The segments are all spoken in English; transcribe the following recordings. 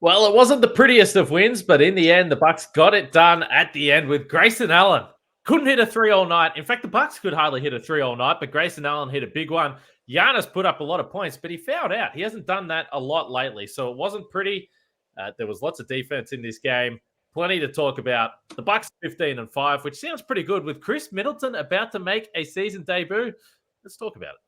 Well, it wasn't the prettiest of wins, but in the end, the Bucks got it done at the end with Grayson Allen. Couldn't hit a three all night. In fact, the Bucks could hardly hit a three all night, but Grayson Allen hit a big one. Giannis put up a lot of points, but he fouled out. He hasn't done that a lot lately, so it wasn't pretty. There was lots of defense in this game. Plenty to talk about. The Bucks 15-5, which sounds pretty good. With Khris Middleton about to make a season debut, let's talk about it.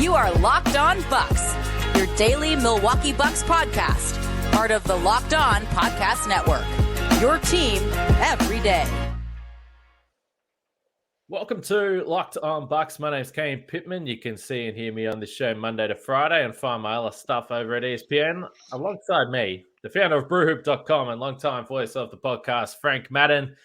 You are Locked On Bucks, your daily Milwaukee Bucks podcast, part of the Locked On Podcast Network, your team every day. Welcome to Locked On Bucks. My name's Kane Pittman. You can see and hear me on this show Monday to Friday and find my other stuff over at ESPN. Alongside me, the founder of BrewHoop.com and longtime voice of the podcast, Frank Madden.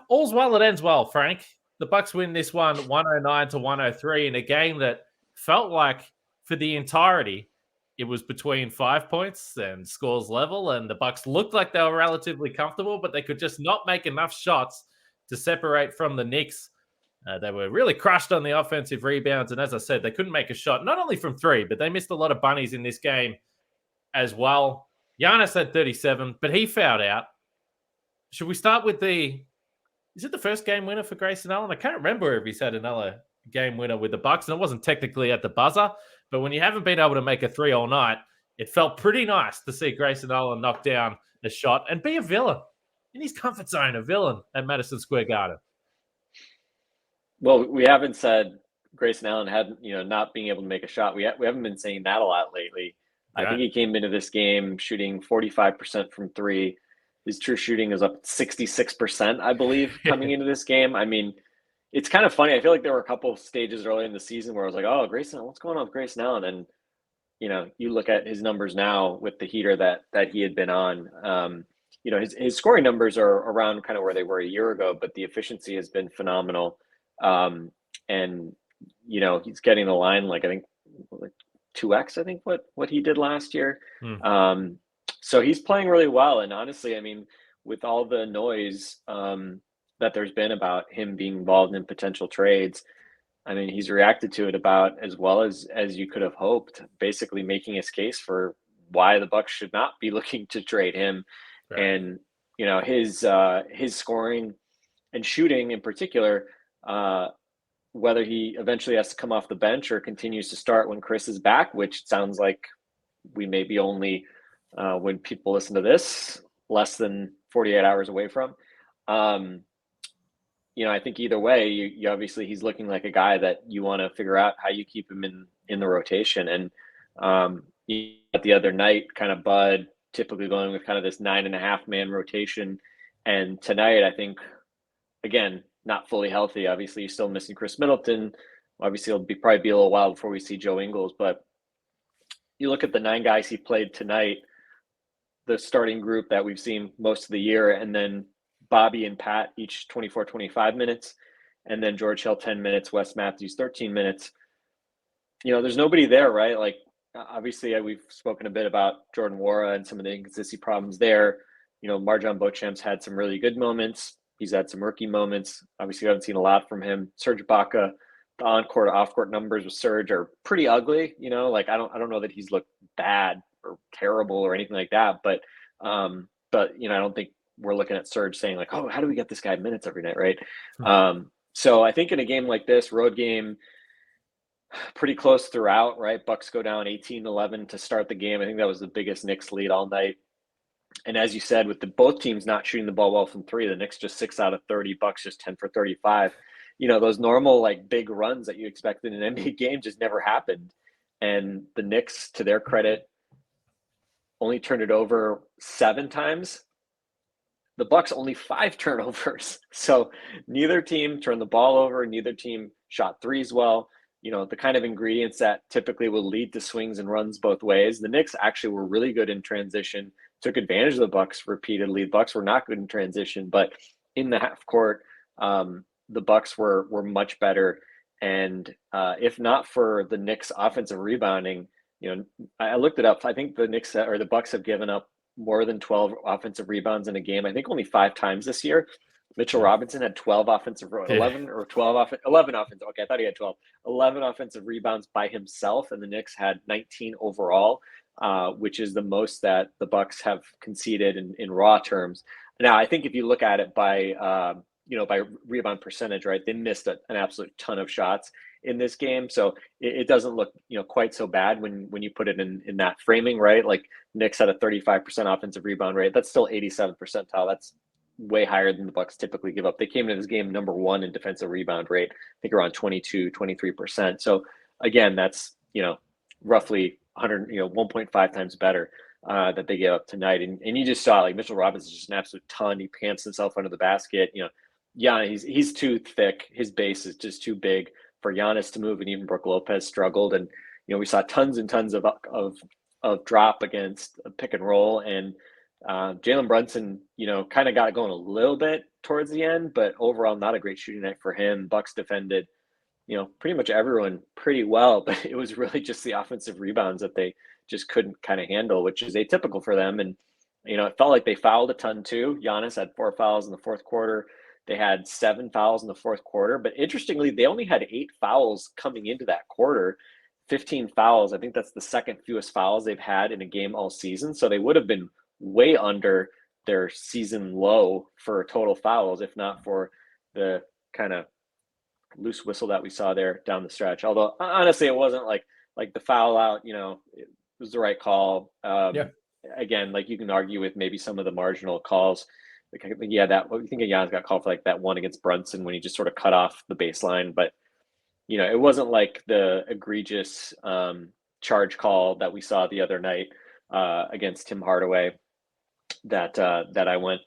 All's well that ends well, Frank. The Bucks win this one 109-103 in a game that felt like for the entirety it was between 5 points and scores level, and the Bucks looked like they were relatively comfortable, but they could just not make enough shots to separate from the Knicks. They were really crushed on the offensive rebounds, and as I said, they couldn't make a shot, not only from three, but they missed a lot of bunnies in this game as well. Giannis had 37, but he fouled out. Should we start with is it the first game winner for Grayson Allen? I can't remember if he's had another game winner with the Bucks, and it wasn't technically at the buzzer, but when you haven't been able to make a three all night, it felt pretty nice to see Grayson Allen knock down a shot and be a villain in his comfort zone, a villain at Madison Square Garden. Well, we haven't said Grayson Allen had, not being able to make a shot. We haven't been saying that a lot lately. Right. I think he came into this game shooting 45% from three. His true shooting is up 66%, I believe, coming into this game. I mean, it's kind of funny. I feel like there were a couple of stages early in the season where I was like, oh, Grayson, what's going on with Grayson Allen? And, you look at his numbers now with the heater that he had been on. His scoring numbers are around kind of where they were a year ago, but the efficiency has been phenomenal. And he's getting the line, I think 2x, I think what he did last year. So he's playing really well. And honestly, I mean, with all the noise that there's been about him being involved in potential trades, I mean, he's reacted to it about as well as you could have hoped, basically making his case for why the Bucks should not be looking to trade him. Right. And, his scoring and shooting in particular, whether he eventually has to come off the bench or continues to start when Khris is back, which sounds like we may be only, when people listen to this, less than 48 hours away from. I think either way, you obviously he's looking like a guy that you want to figure out how you keep him in the rotation. And the other night, kind of Bud typically going with kind of this 9.5-man rotation. And tonight, I think, again, not fully healthy. Obviously, you're still missing Khris Middleton. Obviously, it'll probably be a little while before we see Joe Ingles. But you look at the 9 guys he played tonight, the starting group that we've seen most of the year, and then Bobby and Pat each 24, 25 minutes, and then George Hill 10 minutes, Wes Matthews 13 minutes. There's nobody there, right? Like, obviously, we've spoken a bit about Jordan Nwora and some of the inconsistency problems there. Marjon Beauchamp's had some really good moments. He's had some rookie moments. Obviously, I haven't seen a lot from him. Serge Ibaka, the on-court, off-court numbers with Serge are pretty ugly. I don't know that he's looked bad or terrible or anything like that. But I don't think we're looking at Serge saying like, oh, how do we get this guy minutes every night, right? So I think in a game like this, road game, pretty close throughout, right? Bucks go down 18-11 to start the game. I think that was the biggest Knicks lead all night. And as you said, with both teams not shooting the ball well from three, the Knicks just 6 out of 30, Bucks just 10 for 35. Those normal big runs that you expect in an NBA game just never happened. And the Knicks, to their credit, only turned it over 7 times. The Bucks only 5 turnovers. So neither team turned the ball over. Neither team shot threes well. The kind of ingredients that typically will lead to swings and runs both ways. The Knicks actually were really good in transition, took advantage of the Bucks repeatedly. The Bucks were not good in transition, but in the half court, the Bucks were much better. And if not for the Knicks offensive rebounding, I looked it up. I think the Knicks or the Bucks have given up more than 12 offensive rebounds in a game. I think only 5 times this year. Mitchell Robinson had 12 offensive, 11 or 12 11 offensive. Okay, I thought he had 12. 11 offensive rebounds by himself, and the Knicks had 19 overall, which is the most that the Bucks have conceded in raw terms. Now, I think if you look at it by by rebound percentage, right, they missed an absolute ton of shots in this game, so it doesn't look quite so bad when you put it in that framing, right? Like Knicks had a 35% offensive rebound rate. That's still 87th percentile. That's way higher than the Bucks typically give up. They came into this game number 1 in defensive rebound rate, I think around 23%. So again, that's roughly 1.5 times better that they gave up tonight. And you just saw like Mitchell Robinson just an absolute ton. He pants himself under the basket. He's too thick. His base is just too big for Giannis to move, and even Brook Lopez struggled. And we saw tons and tons of drop against a pick and roll, and Jalen Brunson, kind of got going a little bit towards the end, but overall not a great shooting night for him. Bucks defended, pretty much everyone pretty well, but it was really just the offensive rebounds that they just couldn't kind of handle, which is atypical for them. And, it felt like they fouled a ton too. Giannis had 4 fouls in the fourth quarter. They had 7 fouls in the fourth quarter, but interestingly, they only had 8 fouls coming into that quarter. 15 fouls. I think that's the second fewest fouls they've had in a game all season. So they would have been way under their season low for total fouls, if not for the kind of loose whistle that we saw there down the stretch. Although honestly, it wasn't like the foul out, it was the right call. Again, like you can argue with maybe some of the marginal calls. Like, I think Giannis got called for like that one against Brunson when he just sort of cut off the baseline, but it wasn't like the egregious charge call that we saw the other night against Tim Hardaway that I went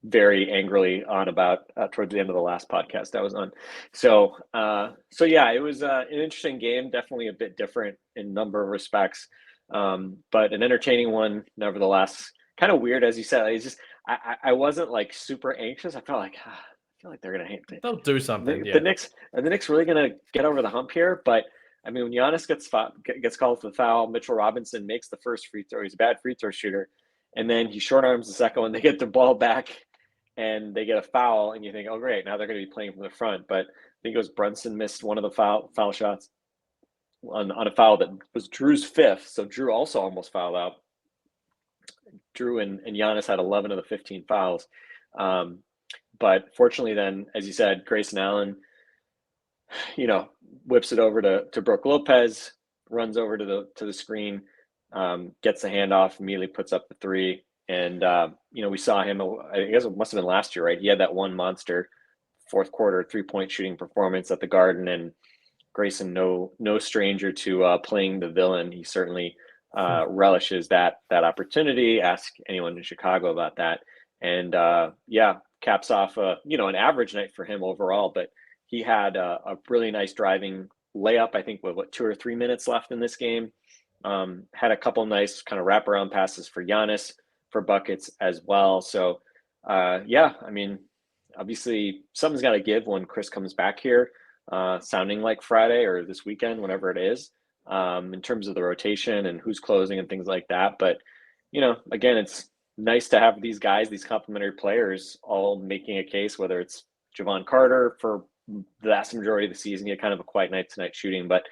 very angrily on about towards the end of the last podcast I was on. So yeah, it was an interesting game, definitely a bit different in a number of respects, but an entertaining one nevertheless. Kind of weird, as you said. It's just I wasn't like super anxious. I felt like they're gonna hate it. They'll do something. The Knicks really gonna get over the hump here, but I mean, when Giannis gets called for the foul, Mitchell Robinson makes the first free throw. He's a bad free throw shooter. And then he short arms the second one. They get the ball back and they get a foul. And you think, oh, great, now they're going to be playing from the front. But I think it was Brunson missed one of the foul shots on a foul that was Drew's 5th. So Drew also almost fouled out. Drew and Giannis had 11 of the 15 fouls. But fortunately then, as you said, Grayson Allen, whips it over to Brook Lopez, runs over to the screen, gets the handoff, immediately puts up the 3. And, we saw him, I guess it must have been last year, right? He had that one monster fourth quarter 3-point shooting performance at the Garden, and Grayson, no stranger to playing the villain. He certainly relishes that opportunity. Ask anyone in Chicago about that. And caps off an average night for him overall, but he had a really nice driving layup, I think, with 2 or 3 minutes left in this game. Had a couple nice kind of wraparound passes for Giannis for buckets as well. So, I mean, obviously something's got to give when Khris comes back here, sounding like Friday or this weekend, whenever it is, in terms of the rotation and who's closing and things like that. But, again, it's nice to have these guys, these complementary players, all making a case, whether it's Javon Carter for the vast majority of the season, get kind of a quiet night tonight shooting, but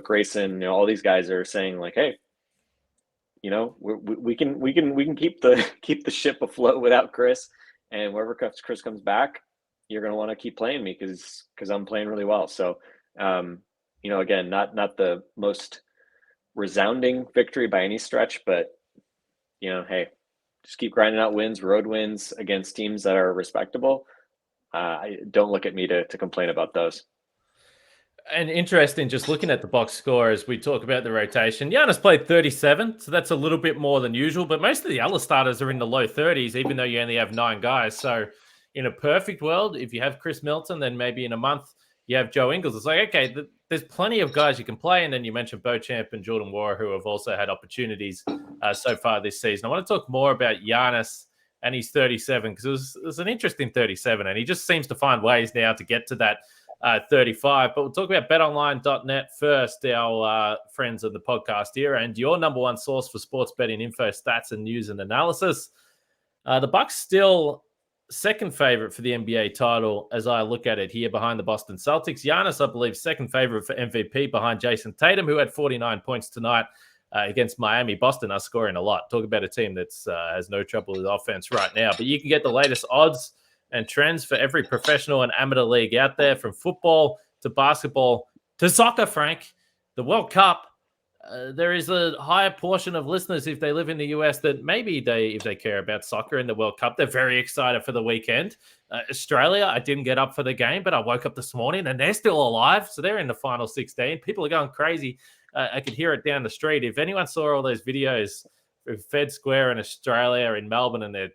Grayson, all these guys are saying like, hey, we can keep the ship afloat without Khris, and wherever Khris comes back, you're going to want to keep playing me because I'm playing really well. So, again, not the most resounding victory by any stretch, but hey, just keep grinding out wins, road wins against teams that are respectable. Don't look at me to complain about those. And interesting, just looking at the box score as we talk about the rotation, Giannis played 37, so that's a little bit more than usual, but most of the other starters are in the low 30s, even though you only have 9 guys. So in a perfect world, if you have Khris Middleton, then maybe in a month you have Joe Ingles. It's like, okay, there's plenty of guys you can play. And then you mentioned Beauchamp and Jordan Nwora, who have also had opportunities so far this season. I want to talk more about Giannis and he's 37, because it was an interesting 37, and he just seems to find ways now to get to that 35. But we'll talk about betonline.net first, our friends of the podcast here, and your number one source for sports betting info, stats, and news and analysis. The Bucks still second favorite for the NBA title as I look at it here behind the Boston Celtics. Giannis, I believe, second favorite for MVP behind Jason Tatum, who had 49 points tonight against Miami. Boston are scoring a lot. Talk about a team that has no trouble with offense right now. But you can get the latest odds and trends for every professional and amateur league out there, from football to basketball to soccer, Frank. The World Cup. There is a higher portion of listeners, if they live in the US, that maybe if they care about soccer in the World Cup, they're very excited for the weekend. Australia, I didn't get up for the game, but I woke up this morning and they're still alive. So they're in the final 16. People are going crazy. I could hear it down the street. If anyone saw all those videos of Fed Square in Australia, in Melbourne, and there's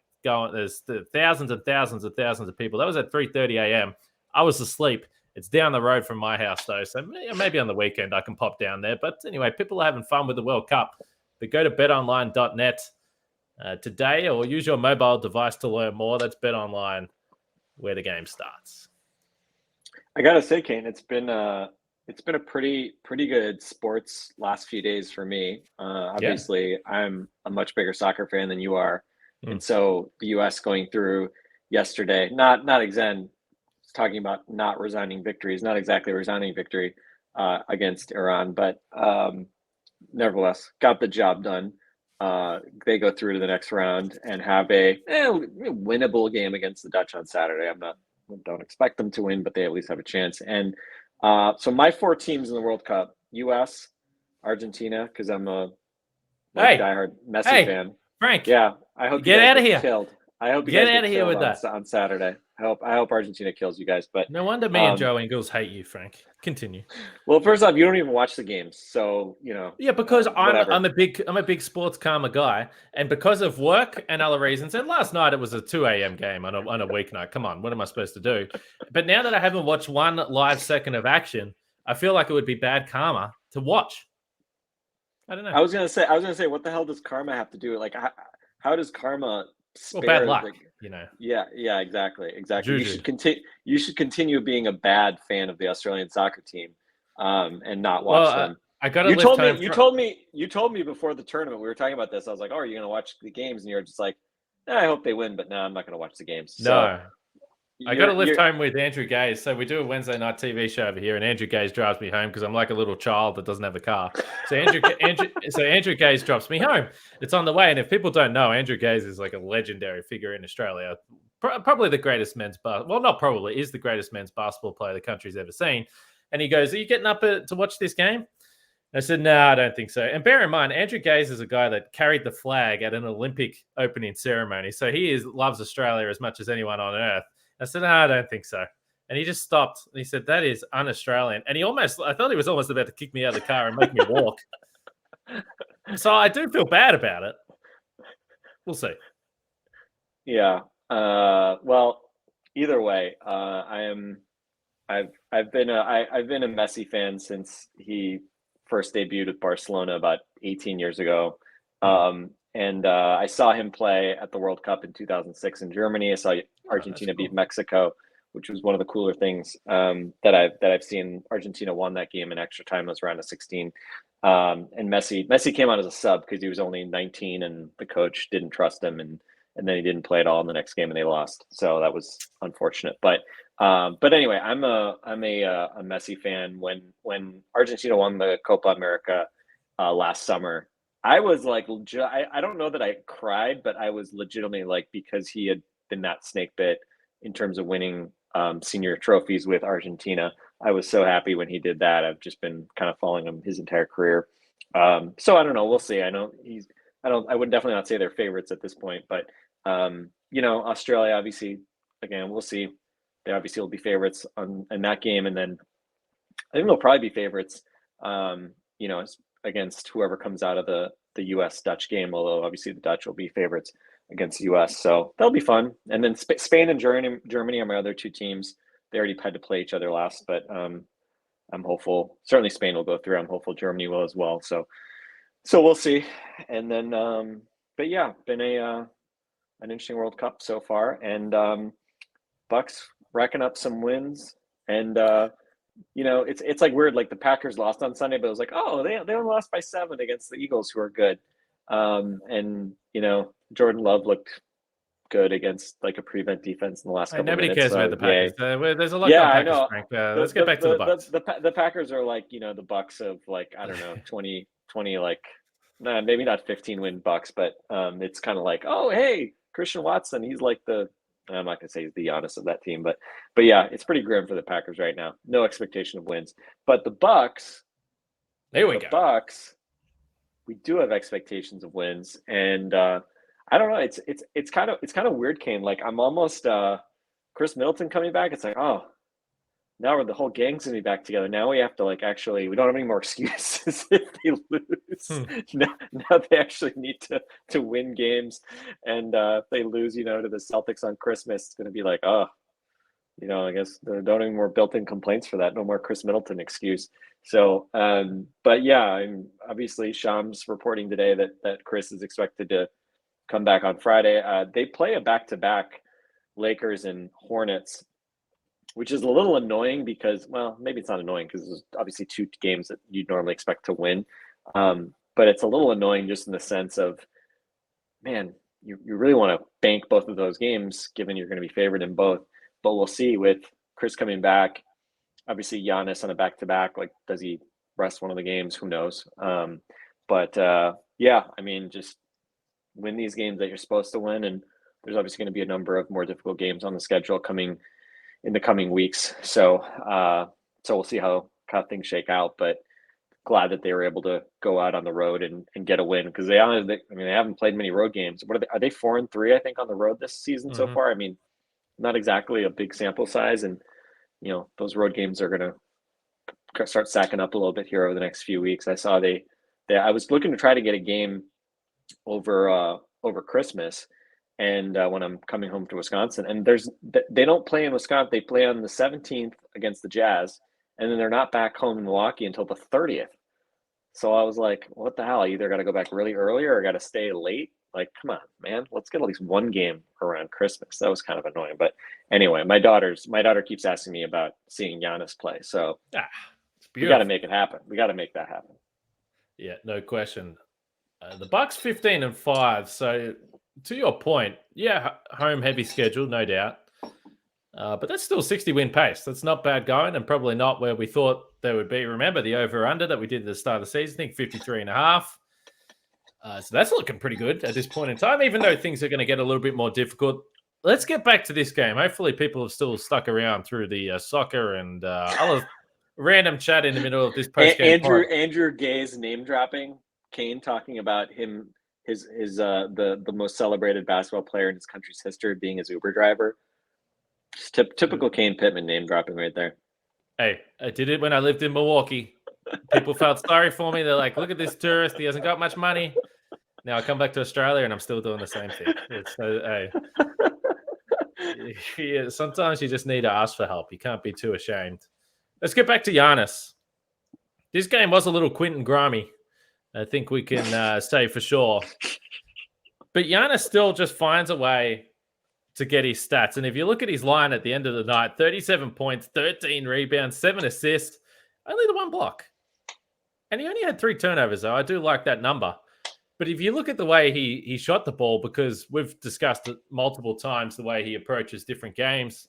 thousands and thousands and thousands of people. That was at 3:30 a.m. I was asleep. It's down the road from my house, though, so maybe on the weekend I can pop down there. But anyway, people are having fun with the World Cup. But go to betonline.net today, or use your mobile device to learn more. That's BetOnline, where the game starts. I gotta say, Kane, it's been a pretty good sports last few days for me. Obviously, I'm a much bigger soccer fan than you are, and so the U.S. going through yesterday, not talking about not resigning victories, not exactly a resigning victory against Iran, but nevertheless got the job done. They go through to the next round and have a winnable game against the Dutch on Saturday. Don't expect them to win, but they at least have a chance. And so my four teams in the World Cup: U.S., Argentina, because I'm a diehard Messi fan. Frank, yeah, I hope get out of here. Killed. I hope you get guys out of here with that on Saturday. I hope Argentina kills you guys. But no wonder me and Joe Ingles hate you, Frank. Continue. Well, first off, you don't even watch the games, so you know. Yeah, because I'm a big sports karma guy, and because of work and other reasons. And last night it was a 2 a.m. game on a weeknight. Come on, what am I supposed to do? But now that I haven't watched one live second of action, I feel like it would be bad karma to watch. I don't know. I was gonna say, what the hell does karma have to do? Like, how does karma? Bad luck, you know. Yeah, exactly. Juju. You should continue being a bad fan of the Australian soccer team, and not watch them. I got to. You told me before the tournament, we were talking about this. I was like, "Oh, are you going to watch the games?" And you're just like, "I hope they win, but no, I'm not going to watch the games." No. I got to lift home with Andrew Gaze. So we do a Wednesday night TV show over here, and Andrew Gaze drives me home because I'm like a little child that doesn't have a car. So Andrew Gaze drops me home. It's on the way, and if people don't know, Andrew Gaze is like a legendary figure in Australia. Probably the greatest men's is the greatest men's basketball player the country's ever seen. And he goes, "Are you getting up to watch this game?" I said, "No, I don't think so." And bear in mind, Andrew Gaze is a guy that carried the flag at an Olympic opening ceremony, so he loves Australia as much as anyone on earth. I said, "No, I don't think so." And he just stopped. And he said, "That is un-Australian." And I thought he was almost about to kick me out of the car and make me walk. So I do feel bad about it. We'll see. Yeah. Well, either way, I've been a Messi fan since he first debuted with Barcelona about 18 years ago. And I saw him play at the World Cup in 2006 in Germany. I saw Argentina beat Mexico, which was one of the cooler things that I've seen. Argentina won that game in extra time. It was around a 16. And Messi came on as a sub because he was only 19 and the coach didn't trust him, and then he didn't play at all in the next game and they lost. So that was unfortunate. But anyway, I'm a Messi fan. When Argentina won the Copa America last summer, I was like, I don't know that I cried, but I was legitimately like, because he had been that snake bit in terms of winning senior trophies with Argentina. I was so happy when he did that. I've just been kind of following him his entire career. So I don't know. We'll see. I would definitely not say they're favorites at this point, but Australia, obviously, again, we'll see. They obviously will be favorites in that game. And then I think they'll probably be favorites, against whoever comes out of the U.S. Dutch game, although obviously the Dutch will be favorites against the U.S. So that'll be fun. And then Spain and Germany are my other two teams. They already had to play each other last, but I'm hopeful. Certainly Spain will go through. I'm hopeful Germany will as well. So we'll see. And then, but yeah, been an interesting World Cup so far. And Bucks racking up some wins. And it's like weird. Like the Packers lost on Sunday, but it was like, oh, they only lost by 7 against the Eagles, who are good. And Jordan Love looked good against like a prevent defense in the last couple Nobody minutes. cares so, about the Packers. There's a lot Yeah, on I Packers, know. Frank. Let's get back to the Bucks. The Packers are like, the Bucks of like, I don't know, 20, like, nah, maybe not 15 win Bucks, but it's kind of like, oh, hey, Christian Watson, he's like I'm not gonna say he's the Giannis of that team, but yeah, it's pretty grim for the Packers right now. No expectation of wins, but the Bucks, Bucks, we do have expectations of wins, and I don't know. It's kind of weird, Kane. Like I'm almost Khris Middleton coming back. It's like, oh, now the whole gang's gonna be back together. Now we have to like actually, we don't have any more excuses if they lose. Now they actually need to win games, and if they lose, to the Celtics on Christmas, it's gonna be like, oh, I guess there don't any more built-in complaints for that. No more Khris Middleton excuse. So, but yeah, obviously Shams reporting today that Khris is expected to come back on Friday. They play a back-to-back, Lakers and Hornets, which is a little annoying because, well, maybe it's not annoying because there's obviously two games that you'd normally expect to win. But it's a little annoying just in the sense of, man, you really want to bank both of those games given you're going to be favored in both. But we'll see with Khris coming back. Obviously, Giannis on a back-to-back, like, does he rest one of the games? Who knows? But yeah, just win these games that you're supposed to win. And there's obviously going to be a number of more difficult games on the schedule coming in the coming weeks. So we'll see how things shake out. But glad that they were able to go out on the road and get a win because they haven't played many road games. What are they 4-3? I think on the road this season so far. Not exactly a big sample size, and those road games are going to start sacking up a little bit here over the next few weeks. I saw I was looking to try to get a game over Christmas, and when I'm coming home to Wisconsin, and they don't play in Wisconsin. They play on the 17th against the Jazz, and then they're not back home in Milwaukee until the 30th. So I was like, what the hell? I either got to go back really early or I got to stay late. Like, come on, man, let's get at least one game around Christmas. That was kind of annoying. But anyway, my daughter keeps asking me about seeing Giannis play. So we got to make it happen. We got to make that happen. Yeah, no question. The Bucks 15-5. So to your point, yeah, home heavy schedule, no doubt. But that's still 60 win pace. That's not bad going, and probably not where we thought they would be. Remember the over/under that we did at the start of the season? I think 53.5. So that's looking pretty good at this point in time, even though things are going to get a little bit more difficult. Let's get back to this game. Hopefully people have still stuck around through the soccer and other random chat in the middle of this post-game Andrew Gay's name dropping, Kane talking about him, the most celebrated basketball player in his country's history being his Uber driver. Just typical Kane Pittman name dropping right there. Hey, I did it when I lived in Milwaukee. People felt sorry for me. They're like, look at this tourist. He hasn't got much money. Now I come back to Australia and I'm still doing the same thing. Yeah, sometimes you just need to ask for help. You can't be too ashamed. Let's get back to Giannis. This game was a little Quentin Grimy. I think we can say for sure. But Giannis still just finds a way to get his stats. And if you look at his line at the end of the night, 37 points, 13 rebounds, 7 assists, only the 1 block. And he only had 3 turnovers, though. I do like that number. But if you look at the way he shot the ball, because we've discussed it multiple times, the way he approaches different games,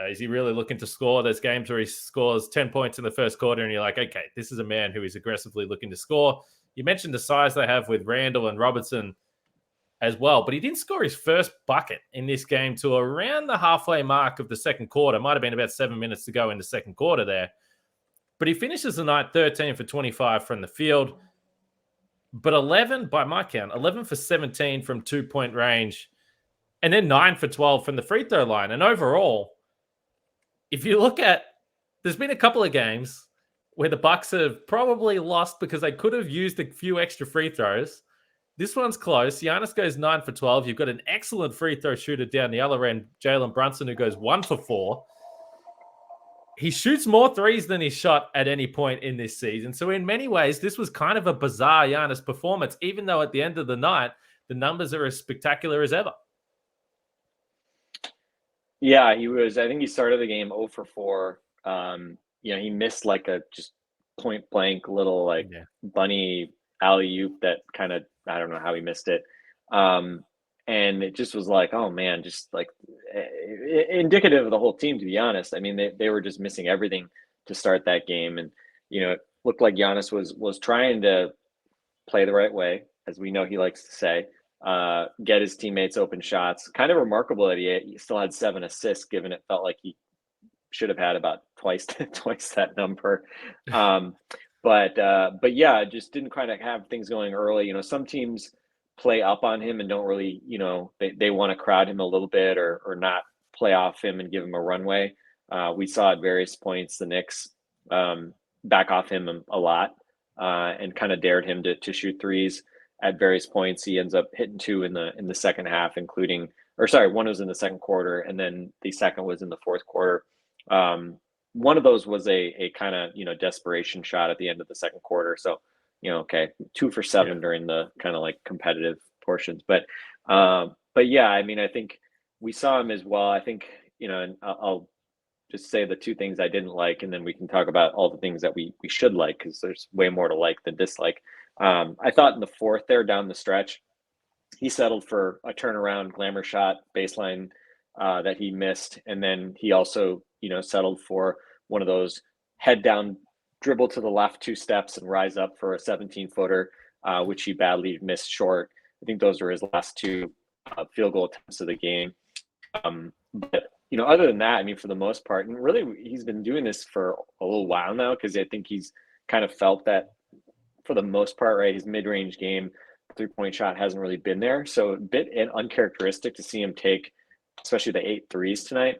is he really looking to score? There's games where he scores 10 points in the first quarter, and you're like, okay, this is a man who is aggressively looking to score. You mentioned the size they have with Randall and Robertson as well, but he didn't score his first bucket in this game till around the halfway mark of the second quarter. Might have been about 7 minutes to go in the second quarter there. But he finishes the night 13 for 25 from the field. But 11, by my count, 11 for 17 from 2-point range. And then 9 for 12 from the free throw line. And overall, if you look at, there's been a couple of games where the Bucks have probably lost because they could have used a few extra free throws. This one's close. Giannis goes 9 for 12. You've got an excellent free throw shooter down the other end, Jalen Brunson, who goes 1 for 4. He shoots more threes than he's shot at any point in this season. So in many ways, this was kind of a bizarre Giannis performance, even though at the end of the night, the numbers are as spectacular as ever. Yeah, he was. I think he started the game 0 for 4. He missed like a just point blank little bunny alley-oop that kind of, I don't know how he missed it. And And it just was like, oh man, just like indicative of the whole team, to be honest. I mean, they were just missing everything to start that game. And, it looked like Giannis was trying to play the right way, as we know he likes to say, get his teammates open shots. Kind of remarkable that he still had 7 assists, given it felt like he should have had about twice that number. But yeah, just didn't kind of have things going early. Some teams play up on him and don't really, they want to crowd him a little bit or not play off him and give him a runway. We saw at various points the Knicks back off him a lot and kind of dared him to shoot threes at various points. He ends up hitting 2 in the second half, including, or sorry, 1 was in the second quarter, and then the second was in the fourth quarter. One of those was a kind of, desperation shot at the end of the second quarter. So, okay, 2 for 7 during the kind of like competitive portions. But yeah, I mean, I think we saw him as well. I think, and I'll just say the 2 things I didn't like, and then we can talk about all the things that we should like, because there's way more to like than dislike. I thought in the fourth there down the stretch, he settled for a turnaround glamour shot baseline that he missed. And then he also, settled for one of those head down dribble to the left 2 steps and rise up for a 17-footer, which he badly missed short. I think those were his last 2 field goal attempts of the game. But, other than that, I mean, for the most part, and really he's been doing this for a little while now, because I think he's kind of felt that for the most part, right, his mid-range game, 3-point shot hasn't really been there. So a bit uncharacteristic to see him take, especially the 8 threes tonight.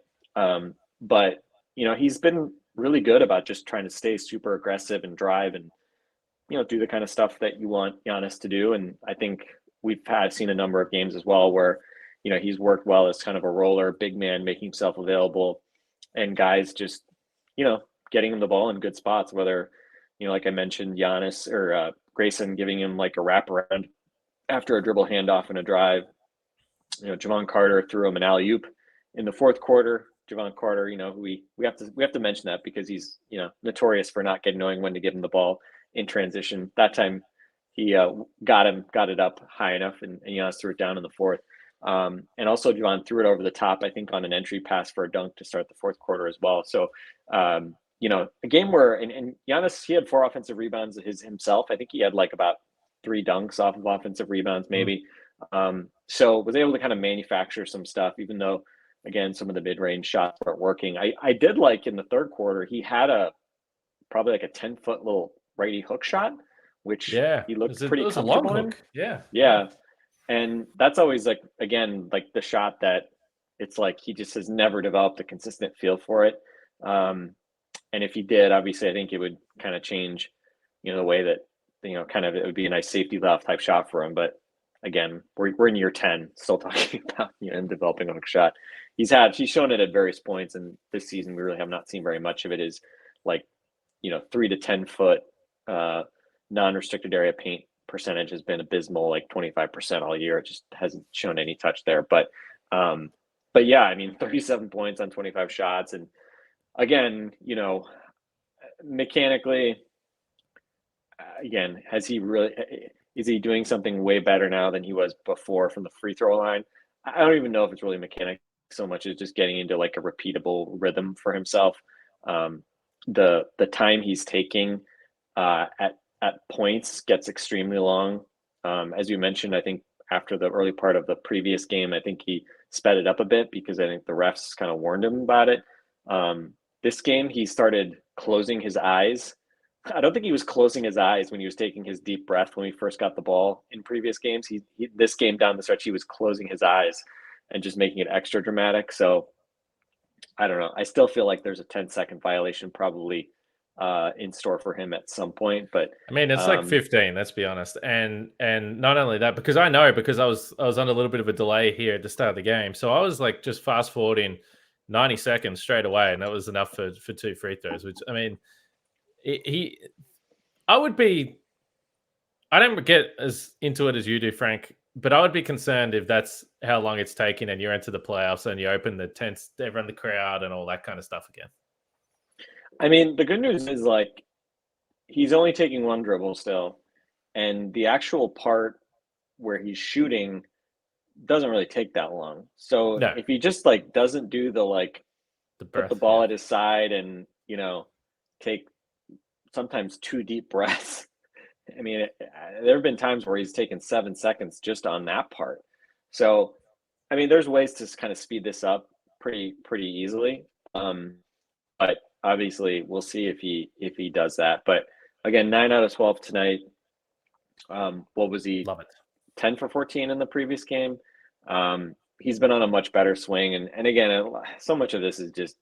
But, he's been really good about just trying to stay super aggressive and drive and, do the kind of stuff that you want Giannis to do. And I think we've seen a number of games as well where, he's worked well as kind of a roller, big man, making himself available, and guys just, getting him the ball in good spots, whether, like I mentioned, Giannis or Grayson giving him like a wraparound after a dribble handoff and a drive. Javon Carter threw him an alley-oop in the fourth quarter. Javon Carter, we have to mention that because he's, notorious for not knowing when to give him the ball in transition. That time he got it up high enough, and Giannis threw it down in the fourth. And also Javon threw it over the top, I think, on an entry pass for a dunk to start the fourth quarter as well. So, a game where, and Giannis, he had 4 offensive rebounds himself. I think he had like about 3 dunks off of offensive rebounds, maybe. So was able to kind of manufacture some stuff, even though, again, some of the mid-range shots weren't working. I did like in the third quarter, he had probably like a 10-foot little righty hook shot, which he looked pretty comfortable in. Yeah. And that's always like, again, like the shot that it's like he just has never developed a consistent feel for it. And if he did, obviously, I think it would kind of change, the way that, kind of it would be a nice safety valve type shot for him. But again, we're in year 10, still talking about him developing a hook shot. He's shown it at various points, and this season we really have not seen very much of it. Is like 3 to 10 foot non-restricted area paint percentage has been abysmal, like 25% all year. It just hasn't shown any touch there. But yeah, I mean, 37 points on 25 shots, and again, mechanically, again, is he doing something way better now than he was before from the free throw line? I don't even know if it's really mechanic so much as just getting into like a repeatable rhythm for himself. The time he's taking at points gets extremely long. As you mentioned, I think after the early part of the previous game, I think he sped it up a bit because I think the refs kind of warned him about it. This game, he started closing his eyes. I don't think he was closing his eyes when he was taking his deep breath when he first got the ball in previous games. This game down the stretch, he was closing his eyes and just making it extra dramatic. So I don't know. I still feel like there's a 10-second violation probably in store for him at some point. But I mean, it's like 15, let's be honest. And not only that, because I was on a little bit of a delay here at the start of the game. So I was like just fast forwarding 90 seconds straight away, and that was enough for 2 free throws, which, I mean, I don't get as into it as you do, Frank, but I would be concerned if that's how long it's taking and you're into the playoffs and you open the tents, everyone, the crowd and all that kind of stuff again. I mean, the good news is like he's only taking 1 dribble still, and the actual part where he's shooting, doesn't really take that long. So No, if he just like doesn't do the like the put the breath. ball Yeah. at his side and take sometimes 2 deep breaths. I mean, there have been times where he's taken 7 seconds just on that part. So, I mean, there's ways to kind of speed this up pretty easily. But obviously, we'll see if he does that. But again, 9 out of 12 tonight. What was he? Love it. 10 for 14 in the previous game. He's been on a much better swing, and again, so much of this is just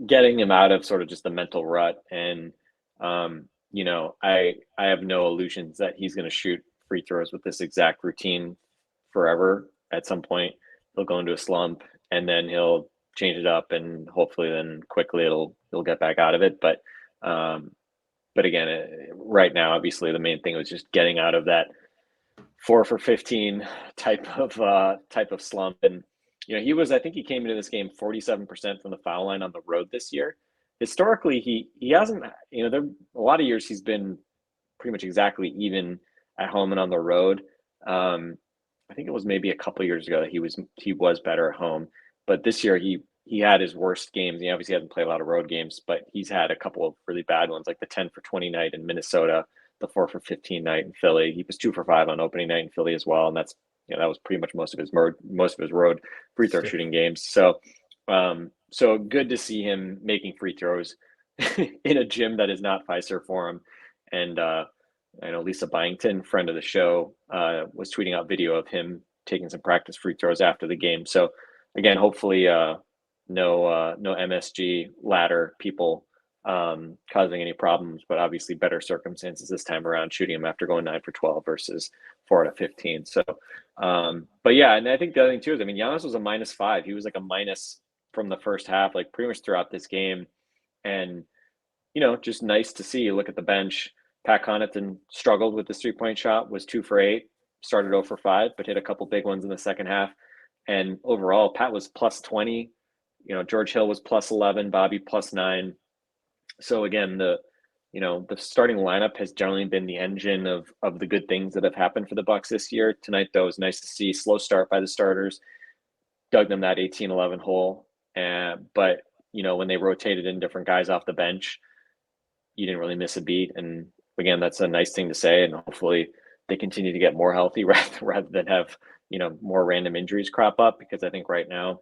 getting him out of sort of just the mental rut. And I have no illusions that he's going to shoot free throws with this exact routine forever. At some point, he'll go into a slump, and then he'll change it up, and hopefully, then quickly he'll get back out of it. But again, right now, obviously, the main thing was just getting out of that 4 for 15 type of slump. And I think he came into this game 47% from the foul line on the road this year. Historically, he hasn't. There a lot of years he's been pretty much exactly even at home and on the road. I think it was maybe a couple of years ago that he was better at home, but this year he had his worst games. He obviously hasn't played a lot of road games, but he's had a couple of really bad ones, like the 10 for 20 night in Minnesota, the 4 for 15 night in Philly. He was 2 for 5 on opening night in Philly as well, and that's that was pretty much most of his road free throw shooting games. So good to see him making free throws in a gym that is not Fiserv Forum. And I know Lisa Byington, friend of the show, was tweeting out video of him taking some practice free throws after the game. So again, hopefully no MSG ladder people causing any problems, but obviously better circumstances this time around, shooting him after going 9 for 12 versus 4 out of 15. So, but yeah, and I think the other thing too is, I mean, Giannis was a -5. He was like a minus from the first half, like pretty much throughout this game. And, just nice to see. You look at the bench, Pat Connaughton struggled with this 3-point shot, was 2 for 8, started 0 for 5, but hit a couple big ones in the second half. And overall, Pat was plus 20. George Hill was plus 11, Bobby plus 9. So again, the starting lineup has generally been the engine of the good things that have happened for the Bucks this year. Tonight, though, it was nice to see slow start by the starters, dug them that 18-11 hole. But when they rotated in different guys off the bench, you didn't really miss a beat. And again, that's a nice thing to say. And hopefully they continue to get more healthy rather than have more random injuries crop up. Because I think right now,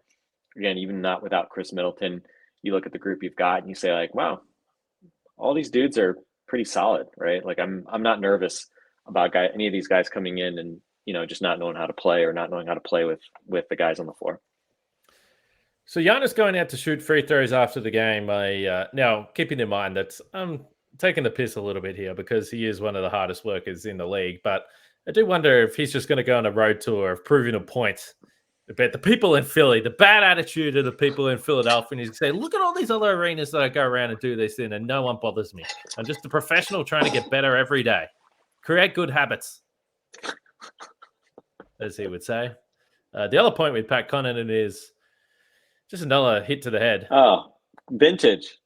again, even not without Khris Middleton, you look at the group you've got and you say like, wow, all these dudes are pretty solid, right? Like I'm not nervous about any of these guys coming in and just not knowing how to play or not knowing how to play with the guys on the floor. So Giannis going out to shoot free throws after the game. Now keeping in mind that I'm taking the piss a little bit here because he is one of the hardest workers in the league, but I do wonder if he's just going to go on a road tour of proving a point about the people in Philly, the bad attitude of the people in Philadelphia. And he's going to say, look at all these other arenas that I go around and do this in, and no one bothers me. I'm just a professional trying to get better every day. Create good habits, as he would say. The other point with Pat Connaughton is just another hit to the head. Oh, vintage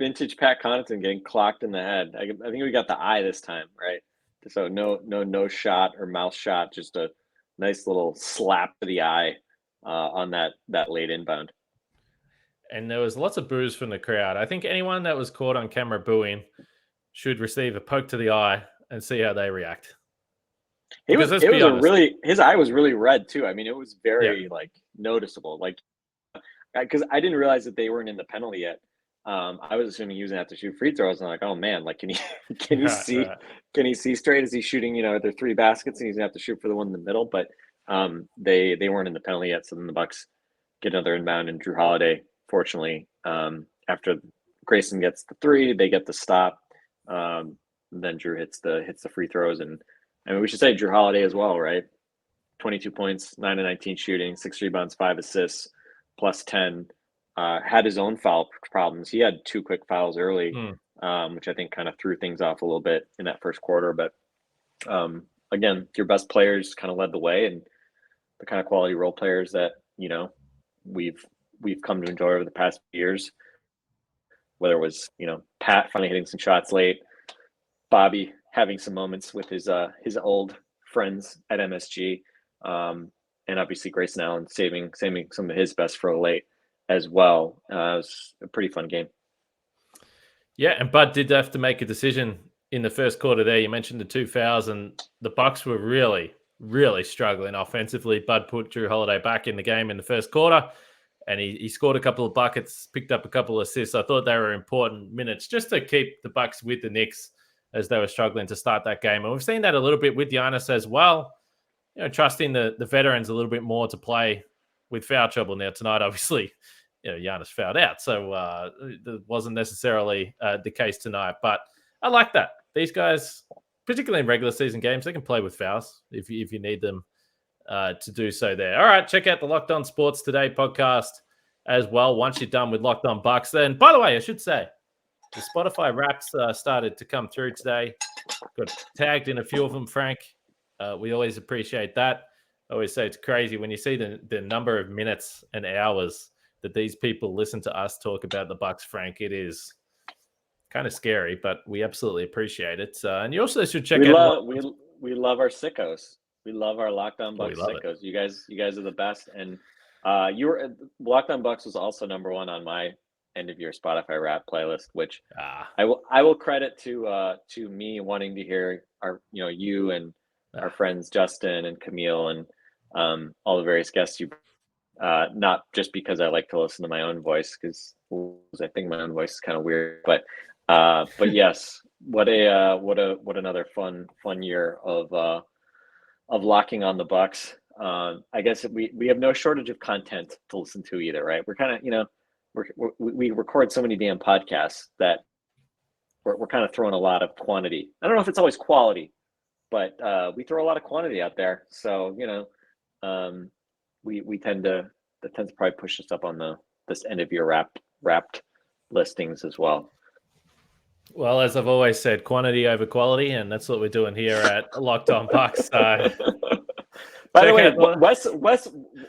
Pat Connaughton getting clocked in the head. I think we got the eye this time, right? So no shot or mouth shot, just a nice little slap to the eye on that late inbound. And there was lots of boos from the crowd. I think anyone that was caught on camera booing should receive a poke to the eye and see how they react. His eye was really red too. I mean, it was very noticeable. Like, because I didn't realize that they weren't in the penalty yet. I was assuming he was gonna have to shoot free throws. And I'm like, oh man, like can he see? Can he see straight? Is he shooting? Their 3 baskets, and he's gonna have to shoot for the one in the middle. But they weren't in the penalty yet. So then the Bucks get another inbound, and Drew Holiday, fortunately, after Grayson gets the 3, they get the stop. Then Drew hits the free throws, and I mean we should say Drew Holiday as well, right? 22 points, 9 of 19 shooting, 6 rebounds, 5 assists, plus 10. Had his own foul problems. He had 2 quick fouls early, which I think kind of threw things off a little bit in that first quarter. But again, your best players kind of led the way, and the kind of quality role players that we've come to enjoy over the past years. Whether it was Pat finally hitting some shots late, Bobby having some moments with his old friends at MSG, and obviously Grayson Allen saving some of his best for late as well. It was a pretty fun game. Yeah, and Bud did have to make a decision in the first quarter there. You mentioned the 2 fouls, and the Bucks were really, really struggling offensively. Bud put Drew Holiday back in the game in the first quarter, and he scored a couple of buckets, picked up a couple of assists. I thought they were important minutes just to keep the Bucks with the Knicks as they were struggling to start that game. And we've seen that a little bit with Giannis as well, trusting the veterans a little bit more to play with foul trouble. Now tonight, obviously, Giannis fouled out, so that wasn't necessarily the case tonight. But I like that. These guys, particularly in regular season games, they can play with fouls if you need them to do so there. All right, check out the Locked On Sports Today podcast as well once you're done with Locked On Bucks. Then, by the way, I should say, the Spotify Wraps started to come through today. Got tagged in a few of them, Frank. We always appreciate that. I always say it's crazy when you see the number of minutes and hours that these people listen to us talk about the Bucks, Frank. It is kind of scary, but we absolutely appreciate it. And you also should check out. We love our sickos. We love our Locked On Bucks sickos. You guys are the best. And Locked On Bucks was also number one on my end of year Spotify Wrap playlist, which I will credit to me wanting to hear you and our friends Justin and Camille and all the various guests you. Not just because I like to listen to my own voice, because I think my own voice is kind of weird, but yes, what another fun year of locking on the Bucks. I guess we have no shortage of content to listen to either, right? We're kind of we record so many damn podcasts that we're kind of throwing a lot of quantity. I don't know if it's always quality, but we throw a lot of quantity out there. So we tend to probably push us up on this end of year wrapped listings as well. Well, as I've always said, quantity over quality, and that's what we're doing here at Locked On Bucks. By the way, Wes,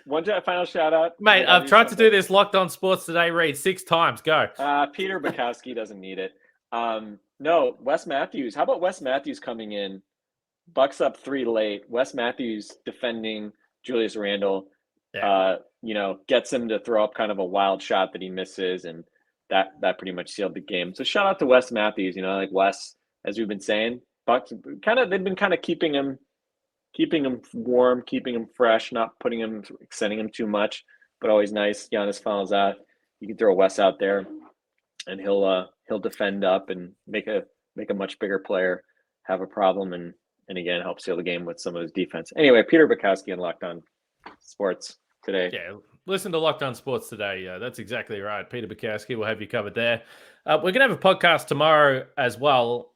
one final shout out, mate. I've tried to do this Locked On Sports Today read 6 times. Go. Peter Bukowski doesn't need it. No, Wes Matthews. How about Wes Matthews coming in? Bucks up 3 late. Wes Matthews defending Julius Randle. Yeah. Gets him to throw up kind of a wild shot that he misses, and that pretty much sealed the game. So shout out to Wes Matthews. Like Wes, as we've been saying, Bucks they've been kind of keeping him warm, keeping him fresh, not extending him too much, but always nice. Giannis fouls out. You can throw Wes out there, and he'll defend up and make a much bigger player have a problem, and again help seal the game with some of his defense. Anyway, Peter Bukowski and Locked On Sports Today. Yeah, listen to Locked On Sports Today. That's exactly right. Peter Bukowski will have you covered there. We're going to have a podcast tomorrow as well.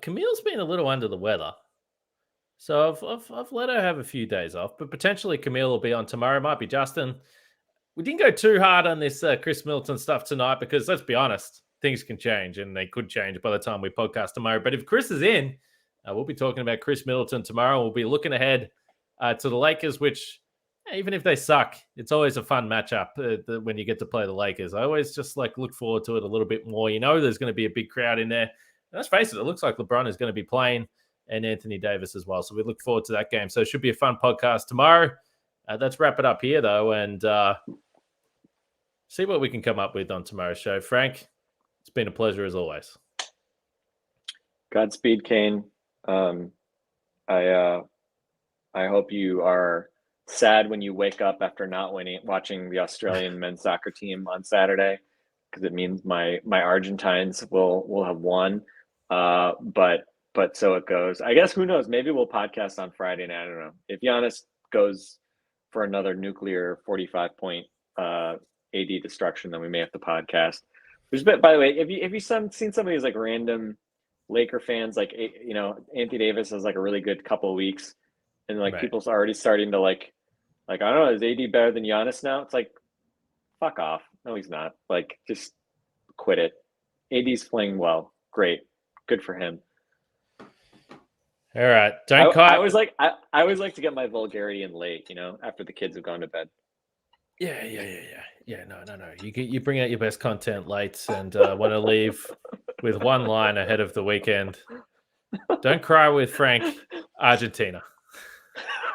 Camille's been a little under the weather, so I've let her have a few days off, but potentially Camille will be on tomorrow. Might be Justin. We didn't go too hard on this Khris Middleton stuff tonight because, let's be honest, things can change, and they could change by the time we podcast tomorrow. But if Khris is in, we'll be talking about Khris Middleton tomorrow. We'll be looking ahead to the Lakers, which, even if they suck, it's always a fun matchup when you get to play the Lakers. I always just look forward to it a little bit more. There's going to be a big crowd in there. And let's face it looks like LeBron is going to be playing, and Anthony Davis as well. So we look forward to that game. So it should be a fun podcast tomorrow. Let's wrap it up here, though, and see what we can come up with on tomorrow's show. Frank, it's been a pleasure as always. Godspeed, Kane. I hope you are sad when you wake up after not watching the Australian men's soccer team on Saturday, because it means my Argentines will have won. But so it goes. I guess, who knows? Maybe we'll podcast on Friday night. I don't know. If Giannis goes for another nuclear 45-point AD destruction, then we may have to podcast. By the way, have you seen some of these random Laker fans, Anthony Davis has a really good couple of weeks, and right. People's already starting to I don't know, is AD better than Giannis now? It's fuck off. No, he's not. Just quit it. AD's playing well. Great. Good for him. All right. I always like to get my vulgarity in late, after the kids have gone to bed. Yeah. No. You bring out your best content late, and want to leave with one line ahead of the weekend. Don't cry with Frank, Argentina.